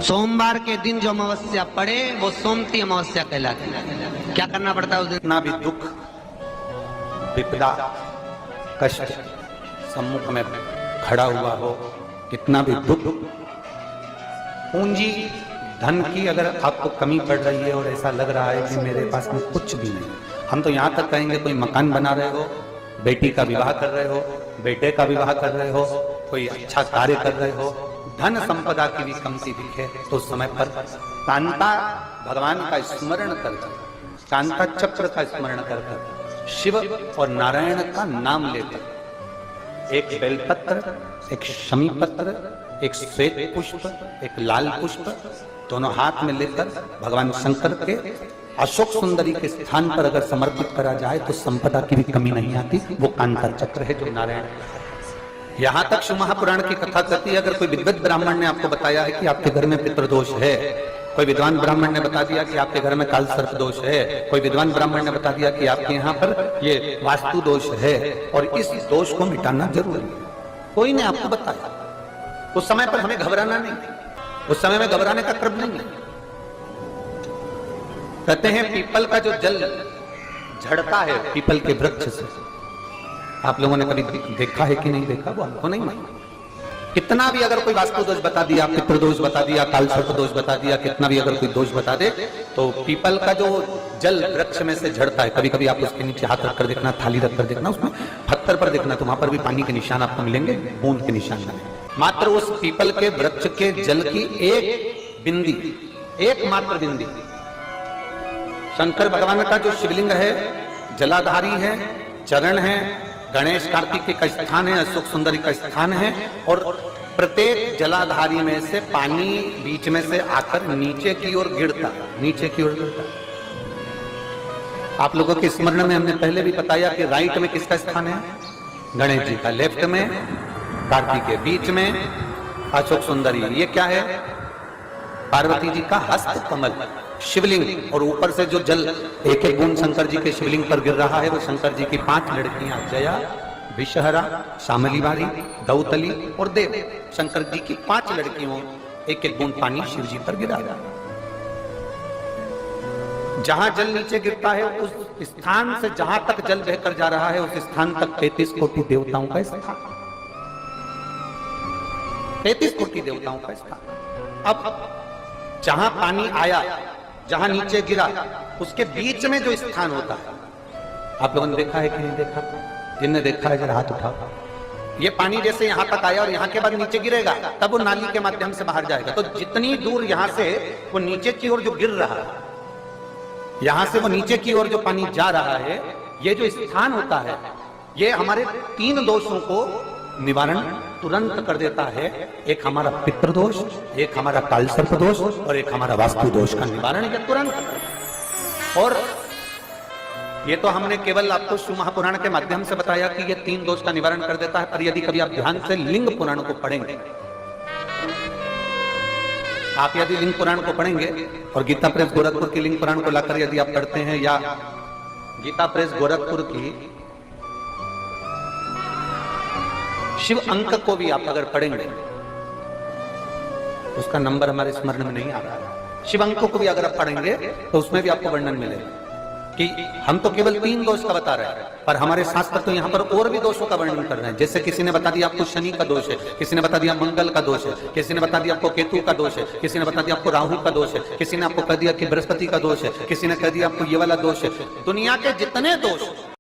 सोमवार के दिन जो अमावस्या पड़े वो सोमती अमावस्या कहलाती है। क्या करना पड़ता है उस दिन? कितना भी दुख, विपदा, कष्ट सम्मुख में खड़ा हुआ हो, कितना भी दुख, पूंजी धन की अगर आपको कमी पड़ रही है और ऐसा लग रहा है कि मेरे पास में कुछ भी नहीं, हम तो यहाँ तक कहेंगे कोई मकान बना रहे हो, बेटी का विवाह कर रहे हो, बेटे का विवाह कर रहे हो, कोई अच्छा कार्य कर रहे हो, धन संपदा की भी कमती दिखे तो उस समय पर कांता भगवान का स्मरण कर, कांता चक्र का स्मरण कर, शिव और नारायण का नाम लेकर एक बेलपत्र, एक शमी पत्र, एक श्वेत पुष्प, एक लाल पुष्प दोनों हाथ में लेकर भगवान शंकर के अशोक सुंदरी के स्थान पर अगर समर्पित करा जाए तो संपदा की भी कमी नहीं आती। वो कांता चक्र है जो नारायण। यहां तक शिव महापुराण की कथा कहती है, अगर कोई विद्वत ब्राह्मण ने आपको बताया है कि आपके घर में पितृदोष है, कोई विद्वान ब्राह्मण ने बता दिया कि आपके घर में काल सर्प दोष है, कोई विद्वान ब्राह्मण ने बता दिया कि आपके यहाँ पर ये वास्तु दोष है और इस दोष को मिटाना जरूरी है, कोई ने आपको बताया, उस समय पर हमें घबराना नहीं, उस समय में घबराने का क्रम नहीं है। कहते हैं पीपल का जो जल झड़ता है पीपल के वृक्ष से, आप लोगों ने कभी देखा है कि नहीं देखा, वो हमको नहीं मालूम। कितना भी अगर कोई वास्तु दोष बता दिया, पितृदोष बता दिया, काल सर्प दोष बता दिया, कितना भी अगर कोई दोष बता दे, तो पीपल का जो जल वृक्ष में से झड़ता है, कभी कभी आप उसके नीचे हाथ रखकर देखना, थाली रखकर देखना, उसमें पत्थर पर देखना, तो वहां पर भी पानी के निशान आपको मिलेंगे, बूंद के निशान नहीं। मात्र उस पीपल के वृक्ष के जल की एक बिंदी, एकमात्र बिंदी, शंकर भगवान का जो शिवलिंग है, जलाधारी है, चरण है, गणेश कार्तिक का स्थान है, अशोक सुंदरी का स्थान है, और प्रत्येक जलाधारी में से पानी बीच में से आकर नीचे की ओर गिरता, नीचे की ओर गिरता। आप लोगों के स्मरण में हमने पहले भी बताया कि राइट में किसका स्थान है? गणेश जी का, लेफ्ट में कार्तिक के, बीच में अशोक सुंदरी। ये क्या है? पार्वती जी का हस्त कमल, शिवलिंग, और ऊपर से जो जल एक एक बूंद शंकर जी के शिवलिंग पर गिर रहा है वो शंकर जी की 5 लड़कियां, जया, विषहरा, शामलीवारी, दौतली और देव, शंकर जी की 5 लड़कियों, एक एक बूंद पानी शिव जी पर गिरा रहा है। जहां जल नीचे गिरता है उस स्थान से जहां तक जल बहकर जा रहा है उस स्थान तक 33 कोटि देवताओं का स्थान, 33 कोटि देवताओं का स्थान। अब जहां पानी आया, जहां नीचे गिरा, उसके बीच में जो स्थान होता है, आप लोगों ने देखा है कि नहीं देखा? जिनने देखा है जरा हाथ उठाओ। ये पानी जैसे यहां तक आया और यहां के बाद नीचे गिरेगा, तब वो नाली के माध्यम से बाहर जाएगा। तो जितनी दूर यहां से वो नीचे की ओर जो गिर रहा है, यहां से वो नीचे की ओर जो पानी जा रहा है, ये जो स्थान होता है, ये हमारे 3 दोषों को निवारण तुरंत कर देता है। एक हमारा पितृदोष, एक हमारा काल सर्प दोष और एक हमारा वास्तु दोष का निवारण ये तुरंत। और ये तो हमने केवल आपको शिव महापुराण के माध्यम से बताया कि ये 3 दोष का निवारण कर देता है, पर यदि कभी आप ध्यान से लिंग पुराण को पढ़ेंगे, आप यदि लिंग पुराण को पढ़ेंगे और गीता प्रेस गोरखपुर की लिंग पुराण को लाकर यदि आप पढ़ते हैं, या गीता प्रेस गोरखपुर की शिव अंक को भी आप अगर पढ़ेंगे, उसका नंबर हमारे स्मरण में नहीं आ रहा है, शिव अंक को भी अगर आप पढ़ेंगे तो उसमें भी आपको वर्णन मिलेगा कि हम तो केवल 3 दोष का बता रहे हैं, पर हमारे शास्त्र तो यहाँ पर और भी दोषों का वर्णन कर रहे हैं। जैसे किसी ने बता दिया आपको शनि का दोष है, किसी ने बता दिया मंगल का दोष है, किसी ने बता दिया आपको केतु का दोष है, किसी ने बता दिया आपको राहु का दोष है, किसी ने आपको कह दिया कि बृहस्पति का दोष है, किसी ने कह दिया आपको ये वाला दोष है। दुनिया के जितने दोष